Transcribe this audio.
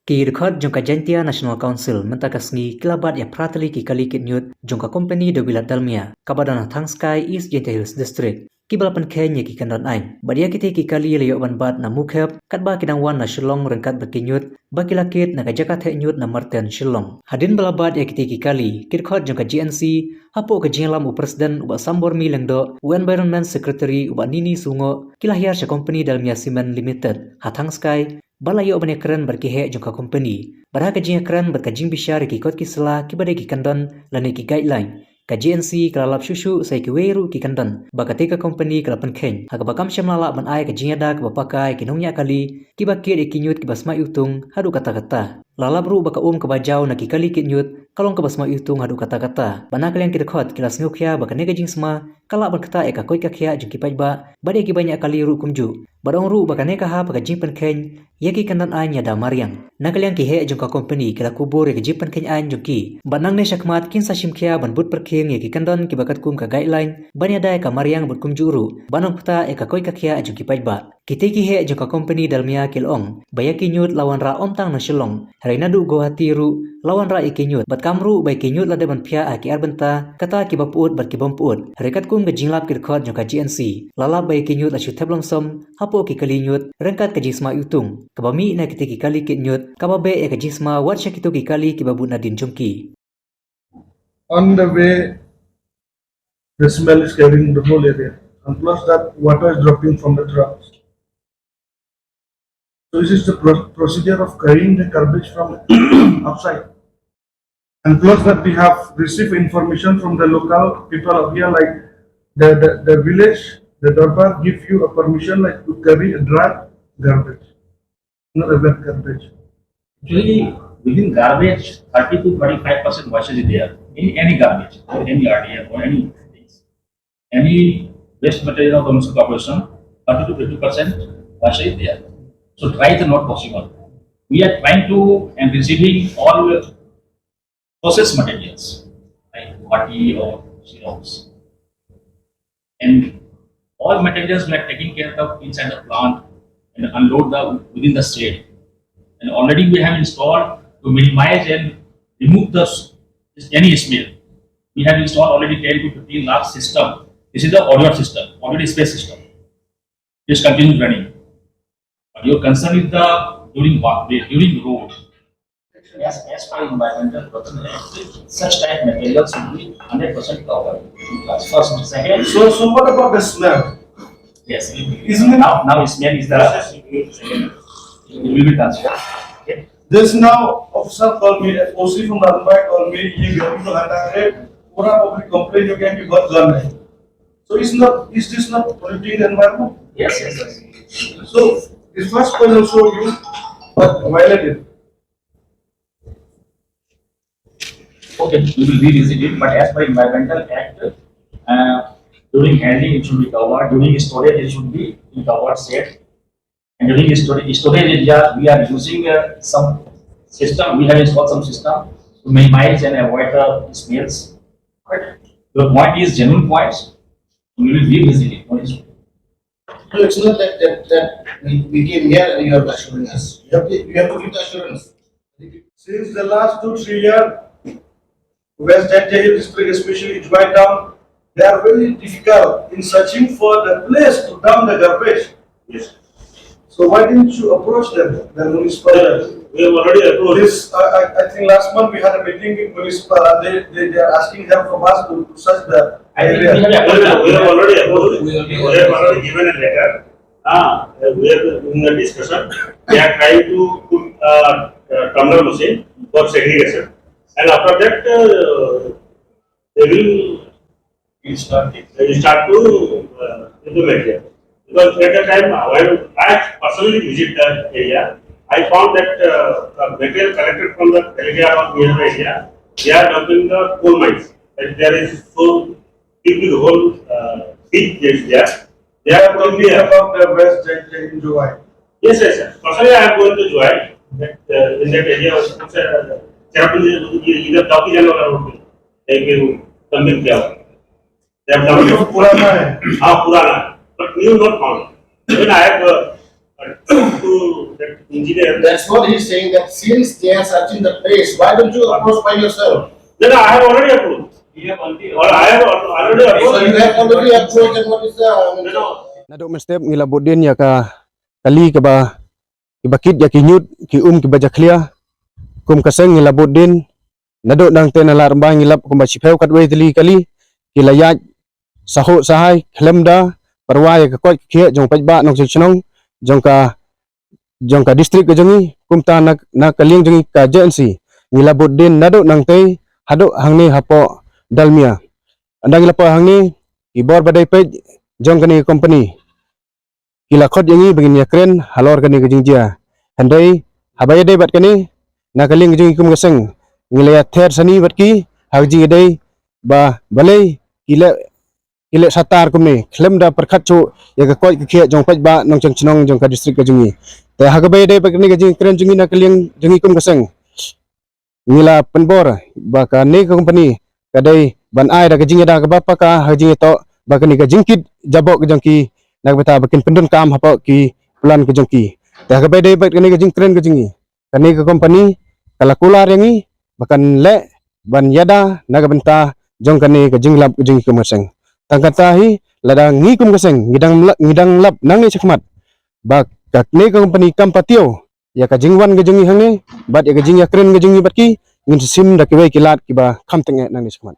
Ki record jongka Jantia National Council mentakasngi kilabat ya prateli ki kali kitnyut jongka company de wilayah Dalmia kabadana Tangskai East JNC Hills District. Ki balapan Kenya ki kandon ain. Badia kiti ki kali leyo ban na mukhep katba kidang wan na Shillong rengkat berkinyut baki lakit na kajakat nyut na marten Shillong. Hadin balabat ya kiti ki kali ki record jongka JNC hapo ke jinglam u presiden uba sambor mi lengdo u environment secretary uba nini sungo kilahiar sya company Dalmia Cement Limited Tangskai balayo bane keren berkihe jongka company barha kajing keren berkajing bishar ki kot kisela ki bade ki kandon lani ki guideline ka JNC kalalap shushu sai ki weru ki kandon bakate ka company kalapan khen hak bakam shamlala ban ai ka jingada ka bapakai ki nongnya kali ki bakir ikinyut ki basma utung hadu kata-kata lalap ru baka ka bajau na ki kali kinyut kalong ka basma utung hadu kata-kata bana kalian ki dekhot kilas ngukya bakane ka jingsma kala berkata eka koi ka khya jingki pajba bade ki banyak kali ru kumju barong ru bakane ka ha baka jingpan khen yaki kandan an ïada mariang nakaliang ki he jongka company kila kubur ki jipan khen an jongki banang ne shakmat kin sashim khya ban but perkheng yaki kandan ki bakat kum ka guideline banya dai ka mariang but kum juru banong pata eka koi ka khya jongki pajba kite ki he jongka company Dalmia kilong bayaki nyut lawan ra omtang na Shillong raina du Guwahati ru lawan ra ikinyut bat kamru bai kinyut lade ban phya aki arbenta kata ki baput bat ki bomput rekat kum ga jinglap ki rekhot jongka JNC lala bai kinyut la chutheblong som hapo ki kalinyut rengkat ka jisma utung kabami na kite ki kali kinyut kababe e ka jisma wat syakitu ki kali ki babu nadin jongki. On the way, the smell is carrying the whole area, and plus that water is dropping from the trucks. So this is the procedure of carrying the garbage from outside. And plus that we have received information from the local people of here, like the village, the Darbar give you a permission like to carry a dry garbage, not a wet garbage. Actually, within garbage, 30 to 25% wastage is there. In any garbage, or any RDF, or any things. Any waste material of the municipal corporation, 30 to 50% wastage is there. So dry is not possible. We are trying to and receiving all processed materials, like mati or syrups. And all materials we are taking care of inside the plant and unload within the state. And already we have installed to minimize and remove any smell. We have installed already 10 to 15 lakh system. This is the audio system, audio display system. This continues running. But your concern is during walkway, during road. Yes, as per environmental protection act, such type materials should be 100% covered. First, second. So what about the smell? Yes, Isn't it? now smell is the second. It will be transferred. Okay. This now officer called me, OC from Dalmia called me, ये गर्मी तो हटा है, पूरा public complaint हो गया कि बहुत गर्म है. So is this not polluting the environment? Yes. So this first point also you violated. Okay, we will revisit it, but as per environmental act, during handling it should be covered, during storage it should be in covered set, and during storage area we are using some system, we have installed some system to minimize and avoid the smells. But your point is genuine points, we will revisit it. No, it's not that we came here and you are assuring us. You have to give the assurance. Since the last 2-3 years, West JNC district, especially Joy Town, they are very difficult in searching for the place to dump the garbage. Yes. So why didn't you approach them, the municipal? We have already approached. This, I think last month we had a meeting with municipal. They are asking help from us to search the area. We have already approached. We have already given a letter. We are in the discussion. They are trying to put a tumbler machine for segregation. And after that, they will start to implement it. Because at the time, when I personally visit the area, I found that the material collected from the area of nearby area, they are dumping the coal mines. And there is so big the whole big place there. They are Talking about the West JNC in July. Yes. Personally, I am going to join that in that area. इधर काफी जानवर road पे एक तमिल क्या जब तमिल पुराना है. हाँ पुराना, but new not found. Even I have to that engineer. That's what he's saying, that since they are searching the place, why don't you approach by yourself? Then I have already approved. Or I have already So approved. you have already approached, and what is the, Nadok men step ngilabot din ya ka kali ka ba ibakit ya kinyut ki ki baja clear kum kaseng ngilabot din nadok nang ten alar ba ngilap kum ba sipeu kat we tili kali kilayat saho sahai klemda parwa ya ka kot khie jong pajba nong chnong jong ka district ka jongi kum ta na kalieng jongi ka JNC ngilabot din nadok nang te hadok hangni hapo Dalmia andang ngilapa hangni ibor badai pej jong kani company kila khot yangi begin ya kren halor kani ke jingjia handai habaya dai bat kani na kaling jing kum gaseng ngilaya ther sani bat ki hagji dai ba balai kile satar kum ni klem da perkhat chu ya ka koi ke khia jong paj ba nong chang chnong jong ka district ka jingi te hagabay dai bat kani ke jing kren jingi na kaling jingi kum gaseng ngila penbor ba ka ne company kadai ban ai da ke jingi da ka bapa ka hagji to bakani ka jingkit jabok ke jongki nak beta bakin pendun kam hapo ki plan ke jongki ta ka bede bat kani ke jing kren ke jingi kani ke company kala kular yangi bakan le ban ïada nak benta jong kani ke jinglap ke jingi kemaseng tangkata hi lada ngi kum keseng ngidang lap nang ni chakmat bak ka ne ke company kam patio ya ka jingwan ke jingi hangne bat ya ke jing ya kren ke jingi bat ki ngin sim da ke we kilat ki ba kam tenge nang ni chakmat